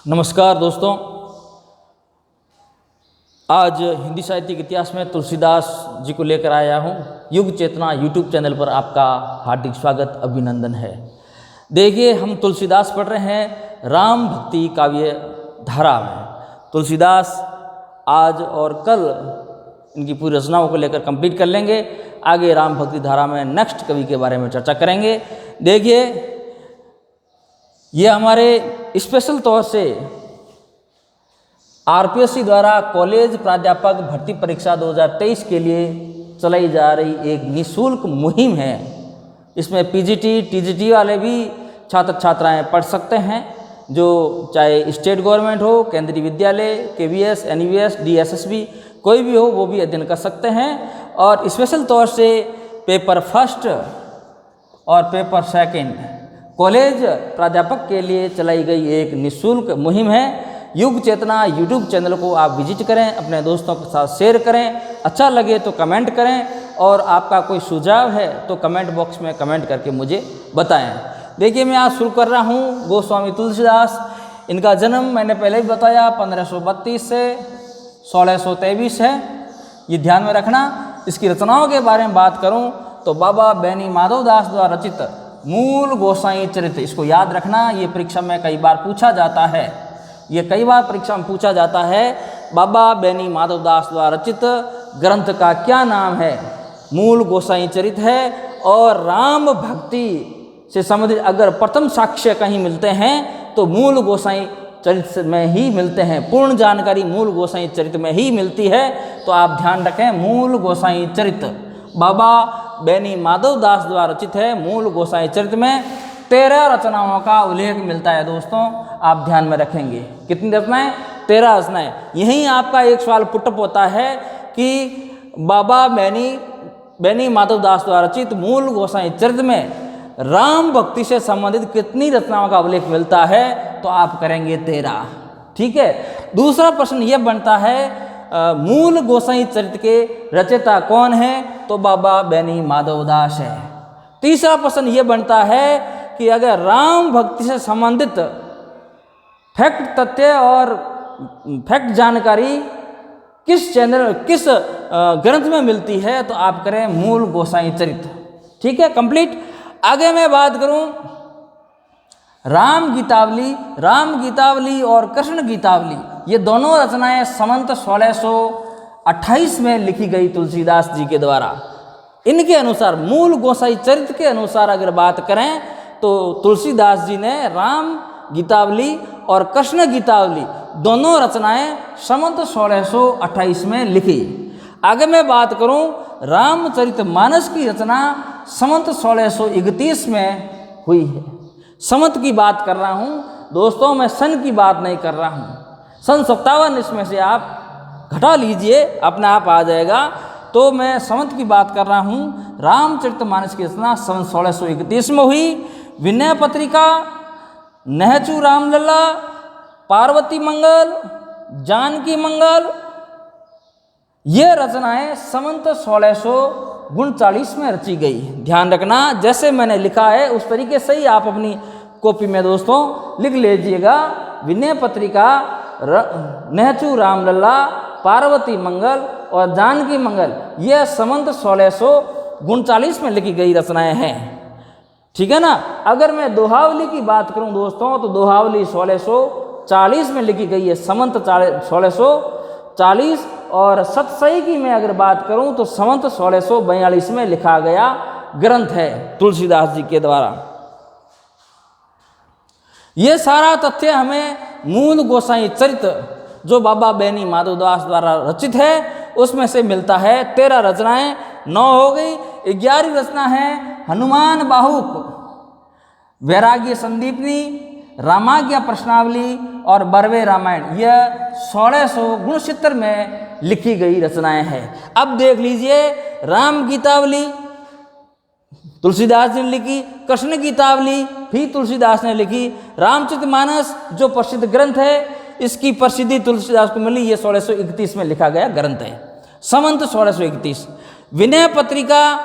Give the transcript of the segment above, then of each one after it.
नमस्कार दोस्तों, आज हिंदी साहित्य के इतिहास में तुलसीदास जी को लेकर आया हूँ। युग चेतना यूट्यूब चैनल पर आपका हार्दिक स्वागत अभिनंदन है। देखिए, हम तुलसीदास पढ़ रहे हैं राम भक्ति काव्य धारा में। तुलसीदास आज और कल इनकी पूरी रचनाओं को लेकर कंप्लीट कर लेंगे। आगे राम भक्ति धारा में नेक्स्ट कवि के बारे में चर्चा करेंगे। देखिए, ये हमारे स्पेशल तौर से आरपीएससी द्वारा कॉलेज प्राध्यापक भर्ती परीक्षा 2023 के लिए चलाई जा रही एक निःशुल्क मुहिम है। इसमें पीजीटी टीजीटी वाले भी छात्र छात्राएं पढ़ सकते हैं, जो चाहे स्टेट गवर्नमेंट हो, केंद्रीय विद्यालय, केवीएस, एनवीएस, डीएसएसबी कोई भी हो, वो भी अध्ययन कर सकते हैं। और स्पेशल तौर से पेपर फर्स्ट और पेपर सेकंड कॉलेज प्राध्यापक के लिए चलाई गई एक निःशुल्क मुहिम है। युग चेतना यूट्यूब चैनल को आप विजिट करें, अपने दोस्तों के साथ शेयर करें, अच्छा लगे तो कमेंट करें, और आपका कोई सुझाव है तो कमेंट बॉक्स में कमेंट करके मुझे बताएं। देखिए, मैं आज शुरू कर रहा हूँ गोस्वामी तुलसीदास। इनका जन्म मैंने पहले भी बताया 1532 से 1623 है, ये ध्यान में रखना। इसकी रचनाओं के बारे में बात करूँ तो बाबा बैनी माधवदास द्वारा रचित मूल गोसाई चरित्र, इसको याद रखना, ये परीक्षा में कई बार पूछा जाता है। ये कई बार परीक्षा में पूछा जाता है, बाबा बैनी माधवदास द्वारा रचित ग्रंथ का क्या नाम है? मूल गोसाई चरित्र है। और राम भक्ति से संबंधित अगर प्रथम साक्ष्य कहीं मिलते हैं तो मूल गोसाई चरित्र में ही मिलते हैं। पूर्ण जानकारी मूल गोसाई चरित्र में ही मिलती है, तो आप ध्यान रखें, मूल गोसाई चरित्र बाबा बैनी माधवदास द्वारा रचित है। मूल गोसाई चरित्र में 13 रचनाओं का उल्लेख मिलता है। दोस्तों, आप ध्यान में रखेंगे, कितनी रचनाएं? 13 रचनाएं। यहीं आपका एक सवाल पुटअप होता है कि बाबा बैनी माधवदास द्वारा रचित मूल गोसाई चरित्र में राम भक्ति से संबंधित कितनी रचनाओं का उल्लेख मिलता है? तो आप करेंगे 13। ठीक है। दूसरा प्रश्न यह बनता है, मूल गोसाई चरित्र के रचयिता कौन है? तो बाबा बैनी माधवदास है। तीसरा प्रश्न यह बनता है कि अगर राम भक्ति से संबंधित फैक्ट तथ्य और फैक्ट जानकारी किस ग्रंथ में मिलती है? तो आप करें मूल गोसाई चरित्र। ठीक है, कंप्लीट। आगे मैं बात करूं राम गीतावली और कृष्ण गीतावली, ये दोनों रचनाएं संवत 1628 में लिखी गई तुलसीदास जी के द्वारा। इनके अनुसार, मूल गोसाई चरित्र के अनुसार अगर बात करें तो तुलसीदास जी ने राम गीतावली और कृष्ण गीतावली दोनों रचनाएं संवत 1628 में लिखी। आगे मैं बात करूं रामचरितमानस की रचना संवत 1631 में हुई है। संवत की बात कर रहा हूं दोस्तों, मैं सन की बात नहीं कर रहा हूं। सन 57 इसमें से आप घटा लीजिए, अपने आप आ जाएगा। तो मैं संवत की बात कर रहा हूं। रामचरितमानस की रचना सन 1631 में हुई। विनय पत्रिका, नहचू रामलला, पार्वती मंगल, जानकी मंगल, ये रचनाएं संवत 1639 में रची गई। ध्यान रखना, जैसे मैंने लिखा है उस तरीके से ही आप अपनी कॉपी में दोस्तों लिख लीजिएगा। विनय पत्रिका, नहचू रामलला, पार्वती मंगल और जानकी मंगल, यह संवत 1639 में लिखी गई रचनाएं हैं। ठीक है ना। अगर मैं दोहावली की बात करूं दोस्तों, तो दोहावली 1640 में लिखी गई है, संवत 1640। और सतसई की मैं अगर बात करूं तो संवत 1642 में लिखा गया ग्रंथ है तुलसीदास जी के द्वारा। ये सारा तथ्य हमें मूल गोसाई चरित्र जो बाबा बैनी माधवदास द्वारा रचित है उसमें से मिलता है। 13 रचनाएं 9 हो गई। 11वीं रचना है हनुमान बाहुक, वैराग्य संदीपनी, रामाज्ञा प्रश्नावली और बरवे रामायण, यह 1600 गुणचित्र में लिखी गई रचनाएं हैं। अब देख लीजिए, राम गीतावली तुलसीदास ने लिखी, कृष्ण गीतावली भी तुलसीदास ने लिखी, रामचरितमानस जो प्रसिद्ध ग्रंथ है इसकी प्रसिद्धि तुलसीदास को मिली, ये 1631 में लिखा गया ग्रंथ है, संवत 1631। विनय पत्रिका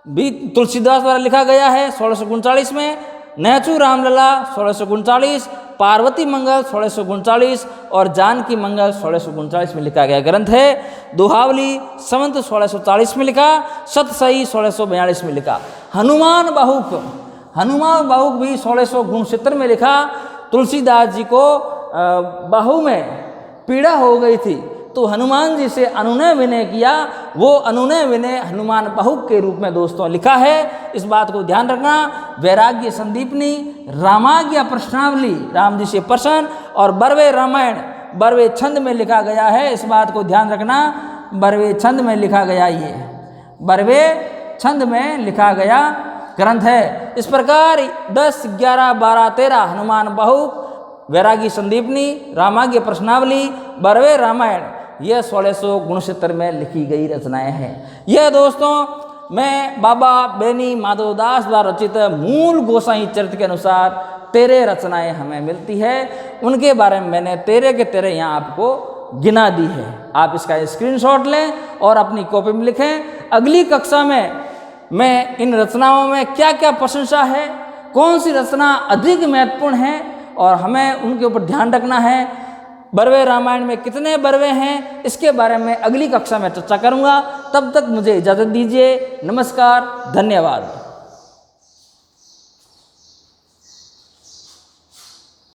भी तुलसीदास द्वारा लिखा गया है 1639 में। नहचू रामलला 1639, पार्वती मंगल 1639 और जानकी मंगल 1639 में लिखा गया ग्रंथ है। दोहावली संवत 1640 में लिखा, सतसई 1642 में लिखा। हनुमान बाहुक भी 1669 में लिखा। तुलसीदास जी को बाहु में पीड़ा हो गई थी तो हनुमान जी से अनुनय विनय किया, वो अनुनय विनय हनुमान बाहुक के रूप में दोस्तों लिखा है। इस बात को ध्यान रखना। वैराग्य संदीपनी, रामाज्ञा प्रश्नावली राम जी से प्रश्न और बरवे रामायण बरवे छंद में लिखा गया है। इस बात को ध्यान रखना, बरवे छंद में लिखा गया, ये बरवे छंद में लिखा गया ग्रंथ है। इस प्रकार 10, 11, 12, 13 हनुमान बाहुक, वैरागी संदीपनी, रामाज्ञ प्रश्नावली, बरवे रामायण, यह 1669 में लिखी गई रचनाएं हैं। यह दोस्तों मैं बाबा बेनी माधवदास द्वारा रचित मूल गोसाई चरित्र के अनुसार 13 रचनाएं हमें मिलती है। उनके बारे में मैंने 13 के 13 यहाँ आपको गिना दी है। आप इसका स्क्रीनशॉट लें और अपनी कॉपी में लिखें। अगली कक्षा में मैं इन रचनाओं में क्या क्या प्रशंसा है, कौन सी रचना अधिक महत्वपूर्ण है और हमें उनके ऊपर ध्यान रखना है, बरवे रामायण में कितने बरवे हैं, इसके बारे में अगली कक्षा में चर्चा करूंगा। तब तक मुझे इजाज़त दीजिए। नमस्कार, धन्यवाद।